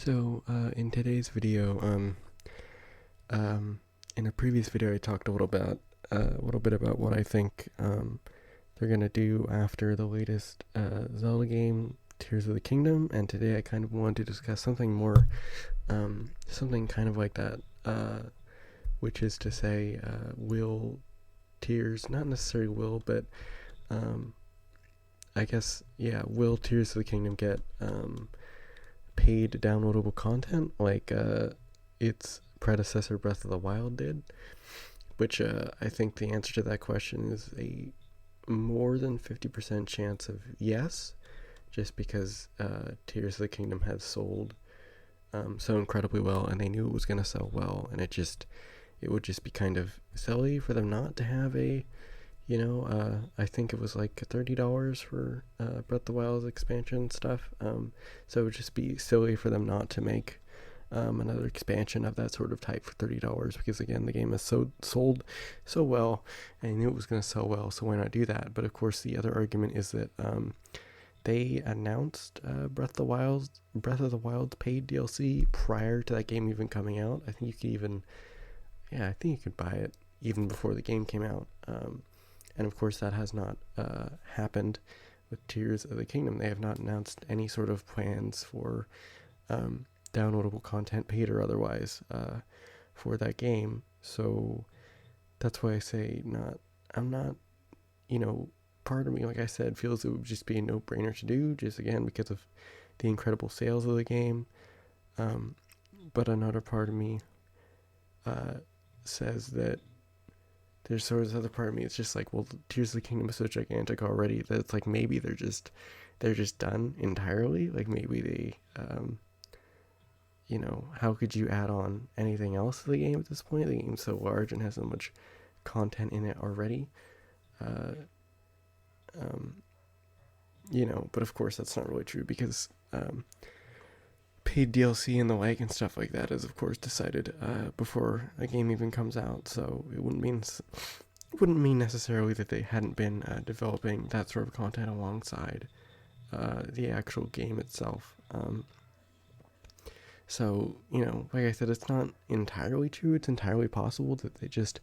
In today's video, in a previous video, I talked a little bit about what I think they're gonna do after the latest Zelda game, Tears of the Kingdom, and today I kind of wanted to discuss something more, something kind of like that, which is to say, will Tears, not necessarily will, but um, I guess, yeah, will Tears of the Kingdom get paid downloadable content like its predecessor Breath of the Wild did? Which I think the answer to that question is a more than 50% chance of yes, just because Tears of the Kingdom has sold so incredibly well, and they knew it was going to sell well, and it would just be kind of silly for them not to have a, I think it was like $30 for Breath of the Wild's expansion stuff. So it would just be silly for them not to make another expansion of that sort of type for $30, because again, the game has sold so well, and I knew it was going to sell well, so why not do that? But of course, the other argument is that they announced Breath of the Wild's paid DLC prior to that game even coming out. I think you could even, yeah, I think you could buy it even before the game came out. And of course, that has not happened with Tears of the Kingdom. They have not announced any sort of plans for downloadable content, paid or otherwise, for that game. So that's why I say I'm not, part of me, like I said, feels it would just be a no-brainer to do, just again because of the incredible sales of the game. But another part of me says that there's sort of this other part of me. It's just like, well, Tears of the Kingdom is so gigantic already that it's like maybe they're just done entirely. Like maybe they, how could you add on anything else to the game at this point? The game's so large and has so much content in it already. Uh, um, but of course that's not really true because paid DLC and the like and stuff like that is of course decided before a game even comes out. So it wouldn't mean necessarily that they hadn't been developing that sort of content alongside the actual game itself. So, like I said, it's not entirely true. It's entirely possible that they're just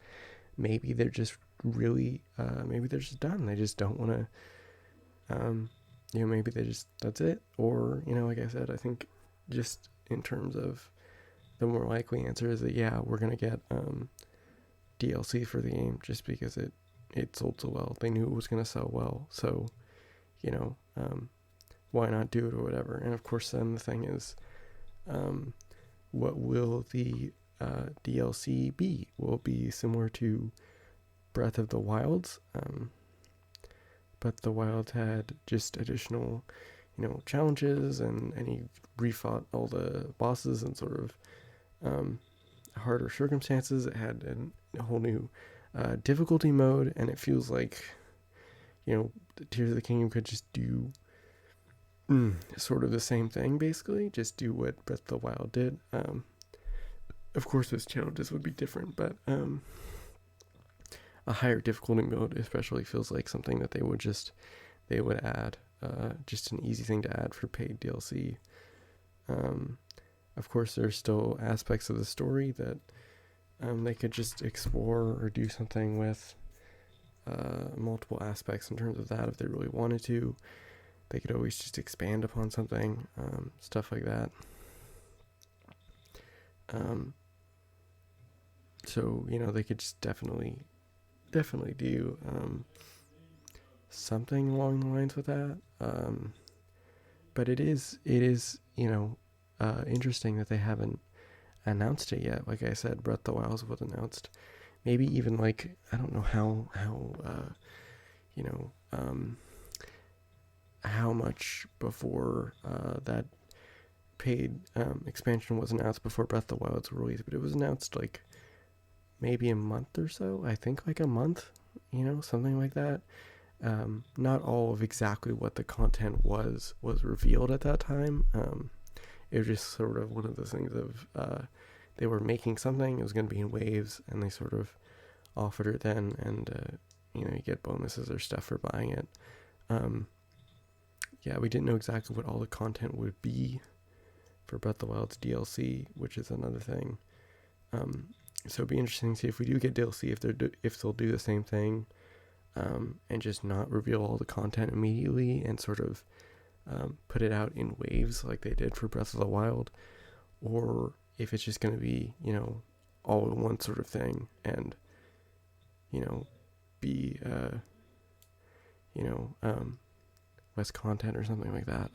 really, maybe they're just done. They just don't want to, maybe that's it. Or, like I said, I think just in terms of the more likely answer is that, yeah, we're going to get DLC for the game just because it sold so well. They knew it was going to sell well. So, you know, um, why not do it or whatever? And of course, then the thing is, what will the DLC be? Will it be similar to Breath of the Wilds? But the Wild had just additional, challenges, and he refought all the bosses in sort of harder circumstances. It had a whole new difficulty mode, and it feels like, Tears of the Kingdom could just do sort of the same thing, basically. Just do what Breath of the Wild did. Of course, those challenges would be different, but a higher difficulty mode especially feels like something that they would add. Just an easy thing to add for paid DLC. Of course, there's still aspects of the story that they could just explore or do something with, multiple aspects in terms of that if they really wanted to. They could always just expand upon something, stuff like that. So they could just definitely do something along the lines with that. But it is interesting that they haven't announced it yet. Like I said, Breath of the Wild was announced. Maybe even like, I don't know how much before that paid expansion was announced before Breath of the Wild was released, but it was announced like maybe a month or so. I think like a month, something like that. Not all of exactly what the content was revealed at that time. It was just sort of one of those things of they were making something. It was going to be in waves, and they sort of offered it then, and you get bonuses or stuff for buying it. Yeah, we didn't know exactly what all the content would be for Breath of the Wild's DLC, which is another thing. Um, so it'd be interesting to see if we do get DLC, if they'll do the same thing, and just not reveal all the content immediately and sort of put it out in waves like they did for Breath of the Wild, or if it's just going to be, all in one sort of thing and, be, less content or something like that.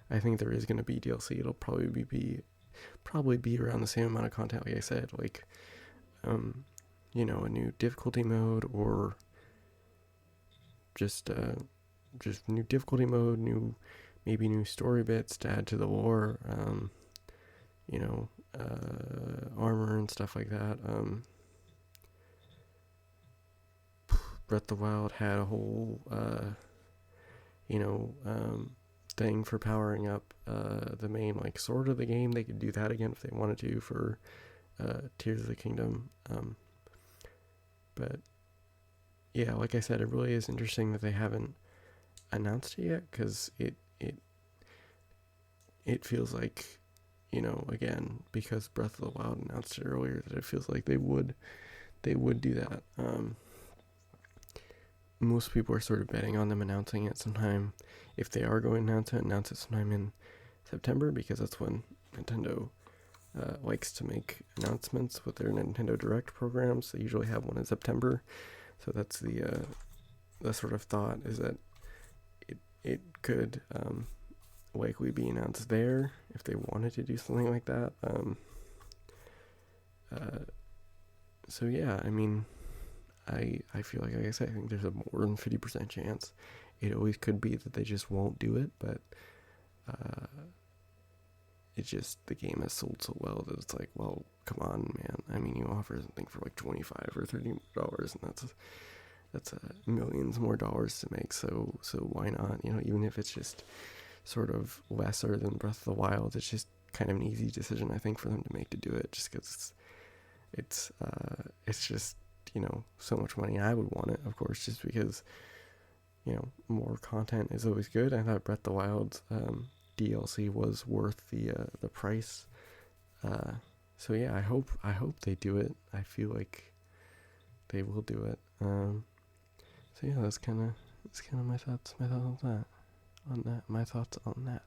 I think there is going to be DLC. It'll probably be around the same amount of content, like I said, like, a new difficulty mode, or just new difficulty mode, maybe new story bits to add to the lore, armor and stuff like that. Breath of the Wild had a whole, thing for powering up the main sword of the game. They could do that again if they wanted to for Tears of the Kingdom. But yeah, like I said, it really is interesting that they haven't announced it yet, because it feels like, again, because Breath of the Wild announced it earlier, that it feels like they would do that. Most people are sort of betting on them announcing it sometime. If they are going to announce it sometime in September, because that's when Nintendo likes to make announcements with their Nintendo Direct programs. They usually have one in September, so that's the sort of thought, is that it could likely be announced there if they wanted to do something like that. So yeah, I mean, I feel like I said, I think there's a more than 50% chance. It always could be that they just won't do it, but it's just, the game has sold so well that it's like, well, come on, man. I mean, you offer something for like $25 or $30, and that's millions more dollars to make. So why not? Even if it's just sort of lesser than Breath of the Wild, it's just kind of an easy decision, I think, for them to make, to do it, just because it's just, so much money. I would want it, of course, just because, more content is always good. I thought Breath of the Wild's DLC was worth the price. So yeah, I hope they do it. I feel like they will do it. So yeah, that's kind of my thoughts on that. My thoughts on that.